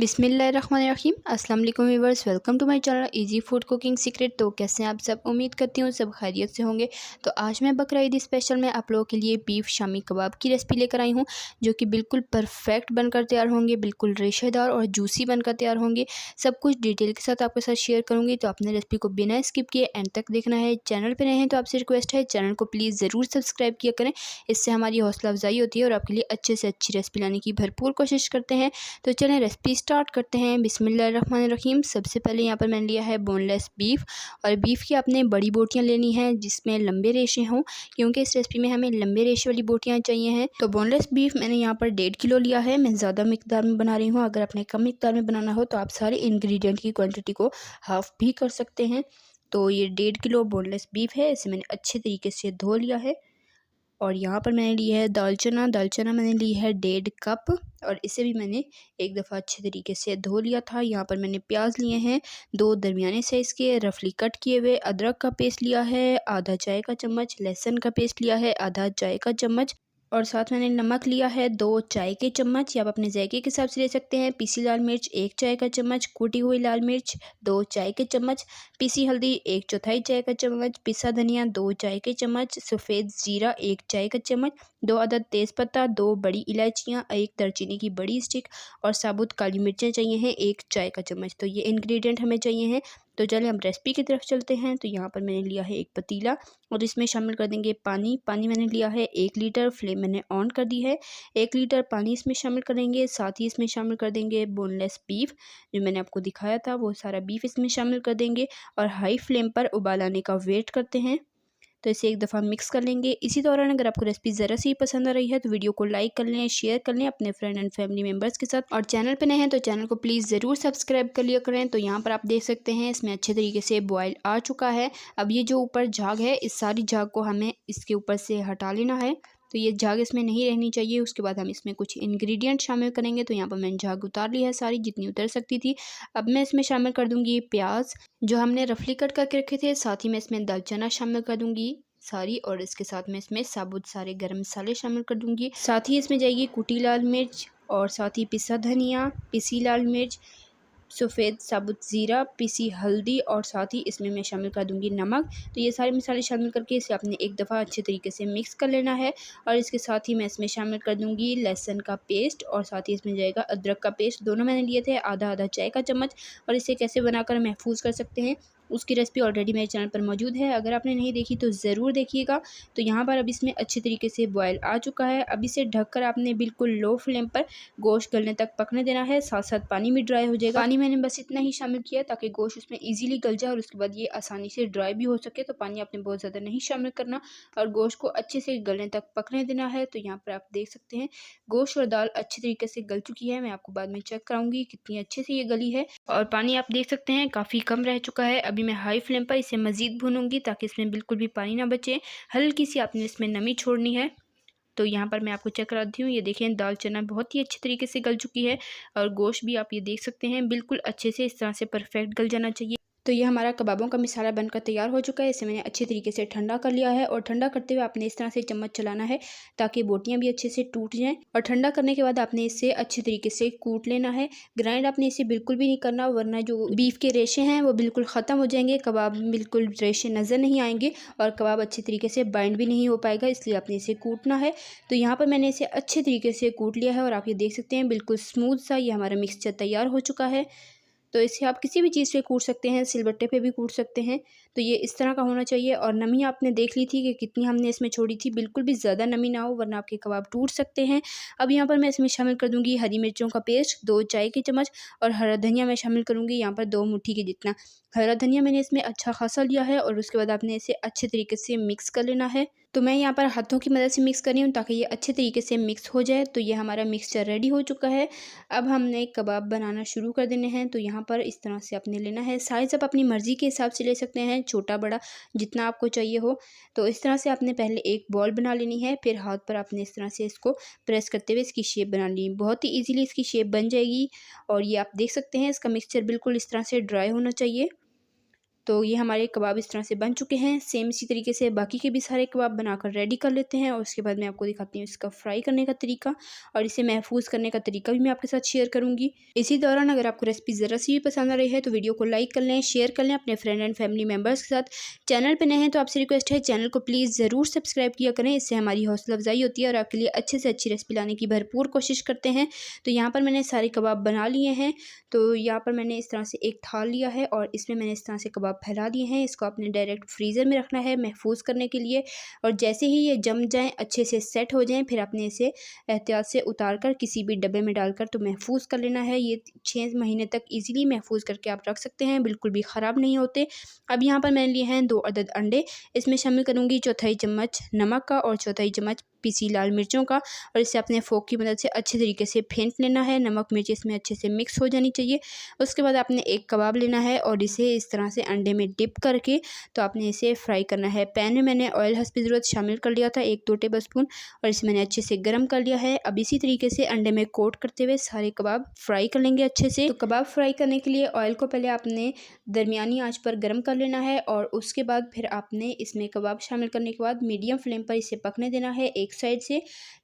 बिस्मिल्लाहिर्रहमानिर्रहीम। अस्सलाम वालेकुम viewers, welcome to my channel easy food cooking secret. तो कैसे हैं आप सब? उम्मीद करती हूँ सब खैरियत से होंगे। तो आज मैं बकरा ईद स्पेशल में आप लोगों के लिए बीफ शामी कबाब की रेसिपी लेकर आई हूँ, जो कि बिल्कुल परफेक्ट बनकर तैयार होंगे, बिल्कुल रेशेदार और जूसी बनकर तैयार होंगे। सब कुछ डिटेल के साथ आपके साथ शेयर करूँगी, तो आपने रेसिपी को बिना स्किप किए एंड तक देखना है। चैनल पर नए हैं तो आपसे रिक्वेस्ट है, चैनल को प्लीज़ ज़रूर सब्सक्राइब किया करें। इससे हमारी हौसला अफजाई होती है और आपके लिए अच्छे से अच्छी रेसिपी लाने की भरपूर कोशिश करते हैं। तो चलें रेसिपी स्टार्ट करते हैं। बिस्मिल्लाहिर्रहमानिर्रहीम। सबसे पहले यहाँ पर मैंने लिया है बोनलेस बीफ, और बीफ की आपने बड़ी बोटियाँ लेनी हैं जिसमें लंबे रेशे हों, क्योंकि इस रेसिपी में हमें लंबे रेशे वाली बोटियाँ चाहिए हैं। तो बोनलेस बीफ मैंने यहाँ पर 1.5 किलो लिया है। मैं ज़्यादा मिकदार में बना रही हूँ। अगर आपने कम मिकदार में बनाना हो तो आप सारे इंग्रेडिएंट की क्वांटिटी को हाफ़ भी कर सकते हैं। तो ये 1.5 किलो बोनलेस बीफ है, इसे मैंने अच्छे तरीके से धो लिया है। और यहाँ पर मैंने लिया है दाल चना मैंने ली है 1.5 कप, और इसे भी मैंने एक दफ़ा अच्छे तरीके से धो लिया था। यहाँ पर मैंने प्याज लिए हैं 2 दरमियाने साइज़ के रफली कट किए हुए, अदरक का पेस्ट लिया है आधा चाय का चम्मच, लहसुन का पेस्ट लिया है आधा चाय का चम्मच, और साथ मैंने नमक लिया है 2 चाय के चम्मच, या आप अपने जायके के हिसाब से ले सकते हैं। पीसी लाल मिर्च 1 चाय का चम्मच, कूटी हुई लाल मिर्च 2 चाय के चम्मच, पीसी हल्दी 1/4 चाय का चम्मच, पिसा धनिया 2 चाय के चम्मच, सफ़ेद ज़ीरा 1 चाय का चम्मच, 2 अदद तेज़पत्ता, 2 बड़ी इलायचियाँ, 1 दालचीनी की बड़ी स्टिक, और साबुत काली मिर्चें चाहिए हैं 1 चाय का चम्मच। तो ये इंग्रेडिएंट हमें चाहिए हैं। तो चलिए हम रेसिपी की तरफ चलते हैं। तो यहाँ पर मैंने लिया है एक पतीला, और इसमें शामिल कर देंगे पानी। पानी मैंने लिया है 1 लीटर, फ्लेम मैंने ऑन कर दी है। 1 लीटर पानी इसमें शामिल करेंगे, साथ ही इसमें शामिल कर देंगे बोनलेस बीफ, जो मैंने आपको दिखाया था वो सारा बीफ इसमें शामिल कर देंगे, और हाई फ्लेम पर उबाल आने का वेट करते हैं। तो इसे एक दफ़ा मिक्स कर लेंगे। इसी दौरान अगर आपको रेसिपी ज़रा सी पसंद आ रही है तो वीडियो को लाइक कर लें, शेयर कर लें अपने फ्रेंड एंड फैमिली मेम्बर्स के साथ, और चैनल पे नए हैं तो चैनल को प्लीज़ ज़रूर सब्सक्राइब कर लिया करें। तो यहाँ पर आप देख सकते हैं इसमें अच्छे तरीके से बॉयल आ चुका है। अब ये जो ऊपर झाग है, इस सारी झाग को हमें इसके ऊपर से हटा लेना है। तो ये झाग इसमें नहीं रहनी चाहिए। उसके बाद हम इसमें कुछ इंग्रेडिएंट शामिल करेंगे। तो यहाँ पर मैंने झाग उतार ली है सारी, जितनी उतर सकती थी। अब मैं इसमें शामिल कर दूँगी प्याज जो हमने रफली कट करके रखे थे, साथ ही मैं इसमें दाल चना शामिल कर दूँगी सारी, और इसके साथ में इसमें साबुत सारे गरम मसाले शामिल कर दूँगी। साथ ही इसमें जाएगी कुटी लाल मिर्च, और साथ ही पिसा धनिया, पिसी लाल मिर्च, सफ़ेद साबुत ज़ीरा, पिसी हल्दी, और साथ ही इसमें मैं शामिल कर दूँगी नमक। तो ये सारे मसाले शामिल करके इसे आपने एक दफ़ा अच्छे तरीके से मिक्स कर लेना है। और इसके साथ ही मैं इसमें शामिल कर दूँगी लहसुन का पेस्ट, और साथ ही इसमें जाएगा अदरक का पेस्ट। दोनों मैंने लिए थे आधा आधा चाय का चम्मच। और इसे कैसे बनाकर महफूज कर सकते हैं उसकी रेसिपी ऑलरेडी मेरे चैनल पर मौजूद है, अगर आपने नहीं देखी तो ज़रूर देखिएगा। तो यहाँ पर अब इसमें अच्छे तरीके से बॉयल आ चुका है। अब इसे ढककर आपने बिल्कुल लो फ्लेम पर गोश्त गलने तक पकने देना है, साथ साथ पानी भी ड्राई हो जाएगा। पानी मैंने बस इतना ही शामिल किया ताकि गोश्त उसमें इजीली गल जाए और उसके बाद ये आसानी से ड्राई भी हो सके। तो पानी आपने बहुत ज़्यादा नहीं शामिल करना, और गोश्त को अच्छे से गलने तक पकने देना है। तो यहाँ पर आप देख सकते हैं गोश्त और दाल अच्छे तरीके से गल चुकी है। मैं आपको बाद में चेक कराऊंगी कितनी अच्छे से ये गली है, और पानी आप देख सकते हैं काफ़ी कम रह चुका है। अभी मैं हाई फ्लेम पर इसे मज़ीद भूनूंगी ताकि इसमें बिल्कुल भी पानी ना बचे। हल्की सी आपने इसमें नमी छोड़नी है। तो यहाँ पर मैं आपको चेक कराती हूँ। ये देखें दाल चना बहुत ही अच्छे तरीके से गल चुकी है, और गोश्त भी आप ये देख सकते हैं बिल्कुल अच्छे से इस तरह से परफेक्ट गल जाना चाहिए। तो ये हमारा कबाबों का मसाला बनकर तैयार हो चुका है। इसे मैंने अच्छे तरीके से ठंडा कर लिया है, और ठंडा करते हुए आपने इस तरह से चम्मच चलाना है ताकि बोटियां भी अच्छे से टूट जाएं। और ठंडा करने के बाद आपने इसे अच्छे तरीके से कूट लेना है। ग्राइंड आपने इसे बिल्कुल भी नहीं करना, वरना जो बीफ के रेशे हैं वो बिल्कुल ख़त्म हो जाएंगे, कबाब में बिल्कुल रेशे नज़र नहीं आएंगे, और कबाब अच्छे तरीके से बाइंड भी नहीं हो पाएगा, इसलिए आपने इसे कूटना है। तो यहाँ पर मैंने इसे अच्छे तरीके से कूट लिया है, और आप ये देख सकते हैं बिल्कुल स्मूथ सा ये हमारा मिक्सचर तैयार हो चुका है। तो इसे आप किसी भी चीज़ से कूट सकते हैं, सिलबट्टे पे भी कूट सकते हैं। तो ये इस तरह का होना चाहिए। और नमी आपने देख ली थी कि कितनी हमने इसमें छोड़ी थी, बिल्कुल भी ज़्यादा नमी ना हो वरना आपके कबाब टूट सकते हैं। अब यहाँ पर मैं इसमें शामिल कर दूँगी हरी मिर्चों का पेस्ट 2 चाय के चम्मच, और हरा धनिया मैं शामिल करूँगी यहाँ पर 2 मुट्ठी के जितना। हरा धनिया मैंने इसमें अच्छा खासा लिया है, और उसके बाद आपने इसे अच्छे तरीके से मिक्स कर लेना है। तो मैं यहाँ पर हाथों की मदद से मिक्स कर रही हूँ ताकि ये अच्छे तरीके से मिक्स हो जाए। तो ये हमारा मिक्सचर रेडी हो चुका है। अब हमने कबाब बनाना शुरू कर देने हैं। तो यहाँ पर इस तरह से आपने लेना है। साइज़ आप अपनी मर्ज़ी के हिसाब से ले सकते हैं, छोटा बड़ा जितना आपको चाहिए हो। तो इस तरह से आपने पहले एक बॉल बना लेनी है, फिर हाथ पर आपने इस तरह से इसको प्रेस करते हुए इसकी शेप बना ली। बहुत ही ईजिली इसकी शेप बन जाएगी। और ये आप देख सकते हैं इसका मिक्सचर बिल्कुल इस तरह से ड्राई होना चाहिए। तो ये हमारे कबाब इस तरह से बन चुके हैं। सेम इसी तरीके से बाकी के भी सारे कबाब बनाकर रेडी कर लेते हैं और उसके बाद मैं आपको दिखाती हूँ इसका फ्राई करने का तरीका और इसे महफूज करने का तरीका भी मैं आपके साथ शेयर करूँगी। इसी दौरान अगर आपको रेसिपी ज़रा सी भी पसंद आ रही है तो वीडियो को लाइक कर लें, शेयर कर लें अपने फ्रेंड एंड फैमिली मेम्बर्स के साथ। चैनल पर नए हैं तो आपसे रिक्वेस्ट है चैनल को प्लीज़ ज़रूर सब्सक्राइब किया करें, इससे हमारी हौसला अफजाई होती है और आपके लिए अच्छे से अच्छी रेसिपी लाने की भरपूर कोशिश करते हैं। तो यहाँ पर मैंने सारे कबाब बना लिए हैं। तो यहाँ पर मैंने इस तरह से एक थाल लिया है और इसमें मैंने इस तरह से कबाब फैला दिए हैं। इसको आपने डायरेक्ट फ्रीज़र में रखना है महफूज करने के लिए और जैसे ही ये जम जाएं, अच्छे से सेट हो जाएं, फिर आपने इसे एहतियात से उतार कर किसी भी डब्बे में डालकर तो महफूज कर लेना है। ये 6 महीने तक इजीली महफूज करके आप रख सकते हैं, बिल्कुल भी ख़राब नहीं होते। अब यहाँ पर मैंने लिए हैं 2 अदद अंडे। इसमें शामिल करूँगी चौथाई चम्मच नमक का और चौथाई चम्मच पिसी लाल मिर्चों का और इसे अपने फोक की मदद से अच्छे तरीके से फेंट लेना है। नमक मिर्च इसमें अच्छे से मिक्स हो जानी चाहिए। उसके बाद आपने एक कबाब लेना है और इसे इस तरह से अंडे में डिप करके तो आपने इसे फ्राई करना है। पैन में मैंने ऑयल हस्ब ज़रूरत शामिल कर लिया था 1-2 टेबल स्पून और इसे मैंने अच्छे से गर्म कर लिया है। अब इसी तरीके से अंडे में कोट करते हुए सारे कबाब फ्राई कर लेंगे अच्छे से। तो कबाब फ्राई करने के लिए ऑयल को पहले आपने दरमियानी आंच पर गर्म कर लेना है और उसके बाद फिर आपने इसमें कबाब शामिल करने के बाद मीडियम फ्लेम पर इसे पकने देना है एक साइड से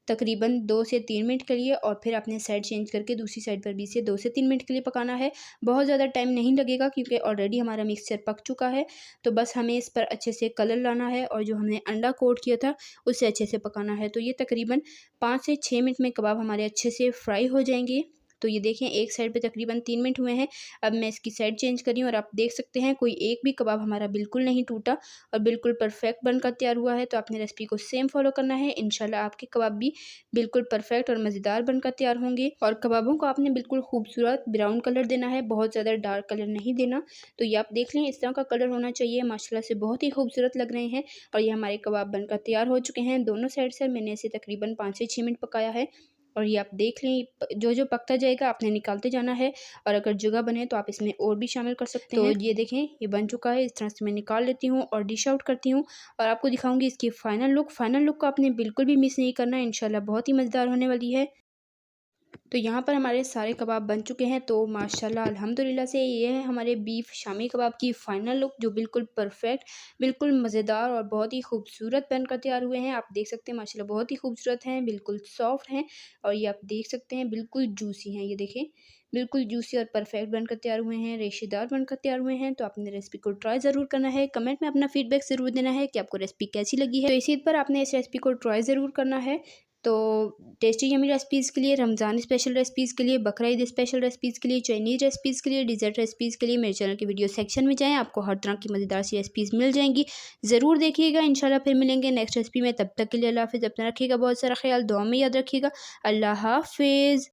तकरीबन 2 से 3 मिनट के लिए और फिर आपने साइड चेंज करके दूसरी साइड पर भी इसे 2 से 3 मिनट के लिए पकाना है। बहुत ज़्यादा टाइम नहीं लगेगा क्योंकि ऑलरेडी हमारा मिक्सचर पक चुका है। तो बस हमें इस पर अच्छे से कलर लाना है और जो हमने अंडा कोट किया था उसे अच्छे से पकाना है। तो ये तकरीबन 5 से 6 मिनट में कबाब हमारे अच्छे से फ्राई हो जाएंगे। तो ये देखें एक साइड पे तकरीबन 3 मिनट हुए हैं। अब मैं इसकी साइड चेंज कर रही हूँ और आप देख सकते हैं कोई एक भी कबाब हमारा बिल्कुल नहीं टूटा और बिल्कुल परफेक्ट बनकर तैयार हुआ है। तो आपने रेसिपी को सेम फॉलो करना है, इंशाल्लाह आपके कबाब भी बिल्कुल परफेक्ट और मज़ेदार बनकर तैयार होंगे। और कबाबों को आपने बिल्कुल खूबसूरत ब्राउन कलर देना है, बहुत ज़्यादा डार्क कलर नहीं देना। तो ये आप देख लें इस तरह का कलर होना चाहिए। माशाल्लाह से बहुत ही खूबसूरत लग रहे हैं और ये हमारे कबाब बनकर तैयार हो चुके हैं। दोनों साइड से मैंने इसे तकरीबन 5 से 6 मिनट पकाया है और ये आप देख लें जो जो पकता जाएगा आपने निकालते जाना है और अगर जगह बने तो आप इसमें और भी शामिल कर सकते हैं। तो ये देखें ये बन चुका है। इस तरह से मैं निकाल लेती हूँ और डिश आउट करती हूँ और आपको दिखाऊंगी इसकी फाइनल लुक। फाइनल लुक को आपने बिल्कुल भी मिस नहीं करना है, इंशाल्लाह बहुत ही मज़ेदार होने वाली है। तो यहाँ पर हमारे सारे कबाब बन चुके हैं। तो माशाल्लाह अल्हम्दुलिल्लाह से ये है हमारे बीफ शामी कबाब की फ़ाइनल लुक जो बिल्कुल परफेक्ट, बिल्कुल मज़ेदार और बहुत ही खूबसूरत बनकर तैयार हुए हैं। आप देख सकते हैं माशाल्लाह बहुत ही खूबसूरत हैं, बिल्कुल सॉफ्ट हैं और ये आप देख सकते हैं बिल्कुल जूसी हैं। ये देखें बिल्कुल जूसी और परफेक्ट बनकर तैयार हुए हैं, रेशेदार बनकर तैयार हुए हैं। तो आपने रेसिपी को ट्राई ज़रूर करना है, कमेंट में अपना फीडबैक ज़रूर देना है कि आपको रेसिपी कैसी लगी है। तो इसी पर आपने इस रेसिपी को ट्राई ज़रूर करना है। तो टेस्टी यमी रेसिपीज़ के लिए, रमज़ान स्पेशल रेसिपीज़ के लिए, बकरा ईद स्पेशल रेसिपीज़ के लिए, चाइनीज़ रेसिपीज़ के लिए, डिज़र्ट रेसिपीज़ के लिए मेरे चैनल के वीडियो सेक्शन में जाएँ, आपको हर तरह की मज़ेदार सी रेसिपीज़ मिल जाएंगी। ज़रूर देखिएगा। इंशाल्लाह फिर मिलेंगे नेक्स्ट रेसिपी में। तब तक के लिए अल्लाह हाफ़िज़। अपना रखिएगा बहुत सारा ख्याल, दुआ में याद रखिएगा। अल्लाह हाफ़िज़।